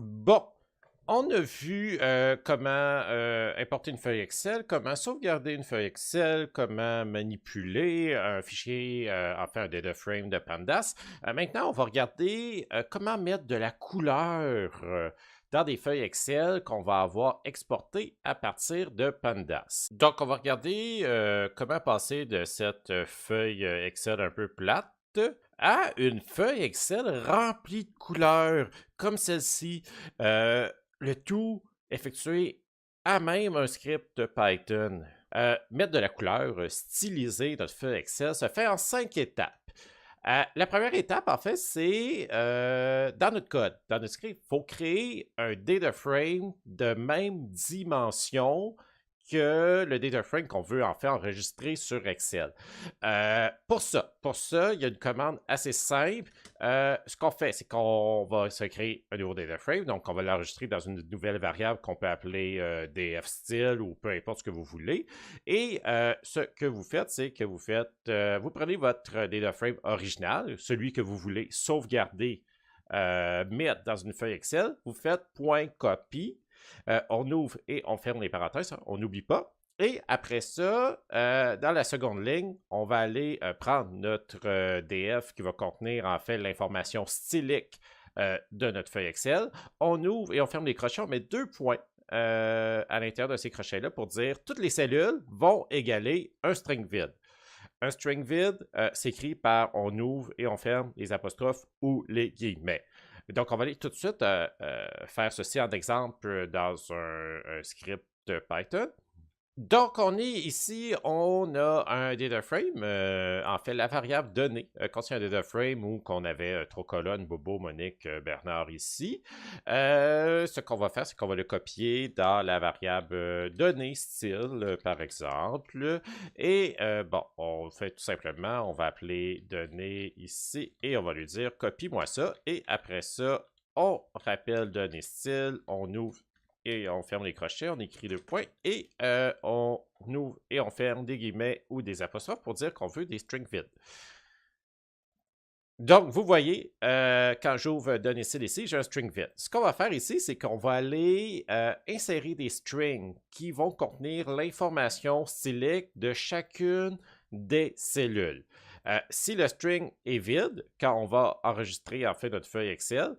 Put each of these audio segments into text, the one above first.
Bon, on a vu comment importer une feuille Excel, comment sauvegarder une feuille Excel, comment manipuler un fichier, enfin un data frame de Pandas. Maintenant, on va regarder comment mettre de la couleur dans des feuilles Excel qu'on va avoir exportées à partir de Pandas. Donc, on va regarder comment passer de cette feuille Excel un peu plate à une feuille Excel remplie de couleurs, comme celle-ci. Le tout effectué à même un script de Python. Mettre de la couleur, styliser notre feuille Excel se fait en 5 étapes. La première étape, en fait, c'est dans notre code, dans notre script, il faut créer un data frame de même dimension que le data frame qu'on veut en fait enregistrer sur Excel. Pour ça, il y a une commande assez simple. Ce qu'on fait, c'est qu'on va se créer un nouveau data frame, donc on va l'enregistrer dans une nouvelle variable qu'on peut appeler dfstyle ou peu importe ce que vous voulez. Et ce que vous faites, c'est que vous prenez votre data frame original, celui que vous voulez sauvegarder, mettre dans une feuille Excel, vous faites .copy. On ouvre et on ferme les parenthèses, hein, on n'oublie pas. Et après ça, dans la seconde ligne, on va aller prendre notre DF qui va contenir en fait l'information stylique de notre feuille Excel. On ouvre et on ferme les crochets, on met 2 points à l'intérieur de ces crochets-là pour dire toutes les cellules vont égaler un string vide. Un string vide s'écrit par on ouvre et on ferme les apostrophes ou les guillemets. Donc, on va aller tout de suite faire ceci en exemple dans un script de Python. Donc, on est ici, on a un data frame, en fait, la variable donnée contient un data frame où qu'on avait trois colonnes, Bobo, Monique, Bernard ici. Ce qu'on va faire, c'est qu'on va le copier dans la variable donnée style, par exemple. Et bon, on fait tout simplement, on va appeler donnée ici et on va lui dire copie-moi ça. Et après ça, on rappelle donnée style, on ouvre et on ferme les crochets, on écrit 2 points et on ouvre et on ferme des guillemets ou des apostrophes pour dire qu'on veut des strings vides. Donc, vous voyez, quand j'ouvre données ici, j'ai un string vide. Ce qu'on va faire ici, c'est qu'on va aller insérer des strings qui vont contenir l'information stylique de chacune des cellules. Si le string est vide, quand on va enregistrer en fait notre feuille Excel,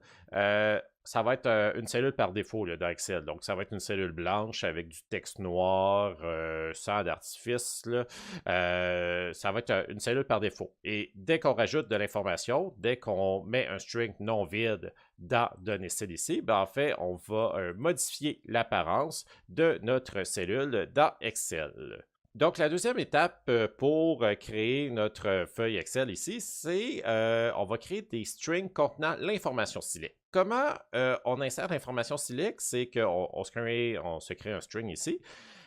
ça va être une cellule par défaut là, dans Excel. Donc, ça va être une cellule blanche avec du texte noir, sans d'artifice. Ça va être une cellule par défaut. Et dès qu'on rajoute de l'information, dès qu'on met un string non vide dans données CDC, ben en fait, on va modifier l'apparence de notre cellule dans Excel. Donc, la deuxième étape pour créer notre feuille Excel ici, c'est on va créer des strings contenant l'information stylique. Comment on insère l'information stylique? C'est qu'on se crée un string ici.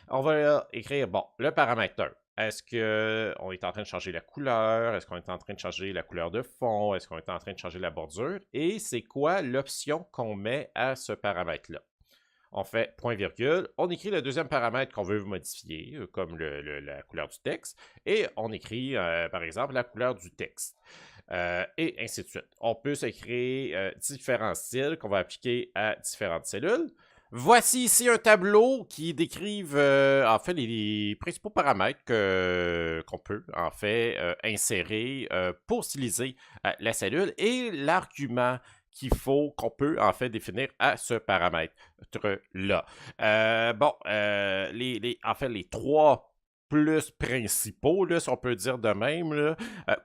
On va écrire, bon, le paramètre 1. Est-ce qu'on est en train de changer la couleur? Est-ce qu'on est en train de changer la couleur de fond? Est-ce qu'on est en train de changer la bordure? Et c'est quoi l'option qu'on met à ce paramètre-là? On fait point virgule, on écrit le deuxième paramètre qu'on veut modifier, comme la couleur du texte, et on écrit, par exemple, la couleur du texte. Et ainsi de suite. On peut se créer différents styles qu'on va appliquer à différentes cellules. Voici ici un tableau qui décrive en fait les principaux paramètres qu'on peut en fait insérer pour styliser la cellule et l'argument qu'on peut en fait définir à ce paramètre-là. En fait, les trois plus principaux, là, si on peut dire de même, là,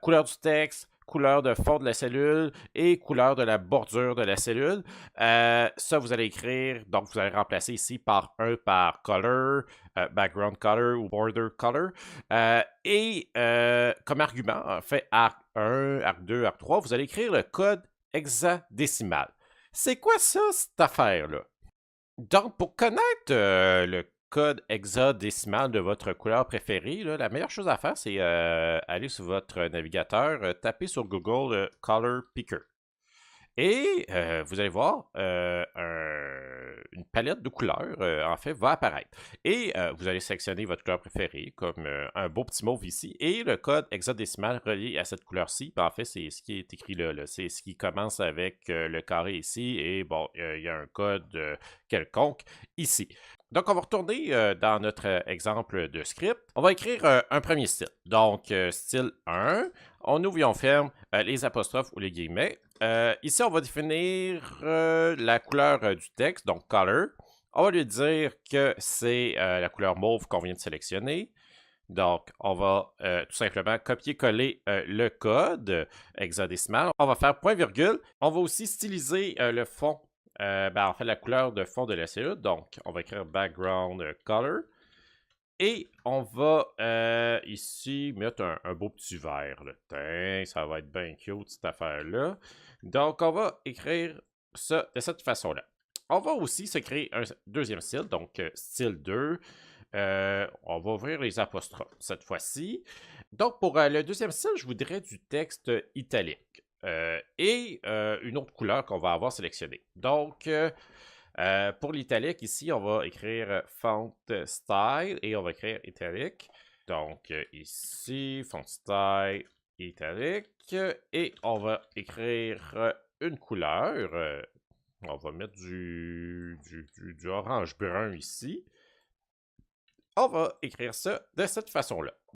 couleur du texte, couleur de fond de la cellule et couleur de la bordure de la cellule. Ça, vous allez écrire, donc vous allez remplacer ici par color, background color ou border color. Et comme argument, en fait, arc 1, arc 2, arc 3, vous allez écrire le code hexadécimal. C'est quoi ça, cette affaire-là? Donc, pour connaître le code hexadécimal de votre couleur préférée, là, la meilleure chose à faire, c'est aller sur votre navigateur, taper sur Google Color Picker. Et vous allez voir une palette de couleurs, en fait, va apparaître. Et vous allez sélectionner votre couleur préférée, comme un beau petit mauve ici, et le code hexadécimal relié à cette couleur-ci. Ben, en fait, c'est ce qui est écrit là. C'est ce qui commence avec le carré ici, et bon, il y a un code quelconque ici. Donc, on va retourner dans notre exemple de script. On va écrire un premier style. Donc, style 1, on ouvre et on ferme les apostrophes ou les guillemets. Ici, on va définir la couleur du texte, donc color. On va lui dire que c'est la couleur mauve qu'on vient de sélectionner. Donc, on va tout simplement copier-coller le code hexadécimal. On va faire point virgule. On va aussi styliser le fond, en fait la couleur de fond de la cellule. Donc, on va écrire background color. Et on va ici mettre un beau petit vert. Là. Tain, ça va être bien cute cette affaire-là. Donc, on va écrire ça de cette façon-là. On va aussi se créer un deuxième style, donc style 2. On va ouvrir les apostrophes cette fois-ci. Donc, pour le deuxième style, je voudrais du texte italique et une autre couleur qu'on va avoir sélectionnée. Donc, pour l'italique, ici, on va écrire font style et on va écrire italique. Donc, ici, font style italique et on va écrire une couleur. On va mettre du orange brun ici. On va écrire ça de cette façon-là.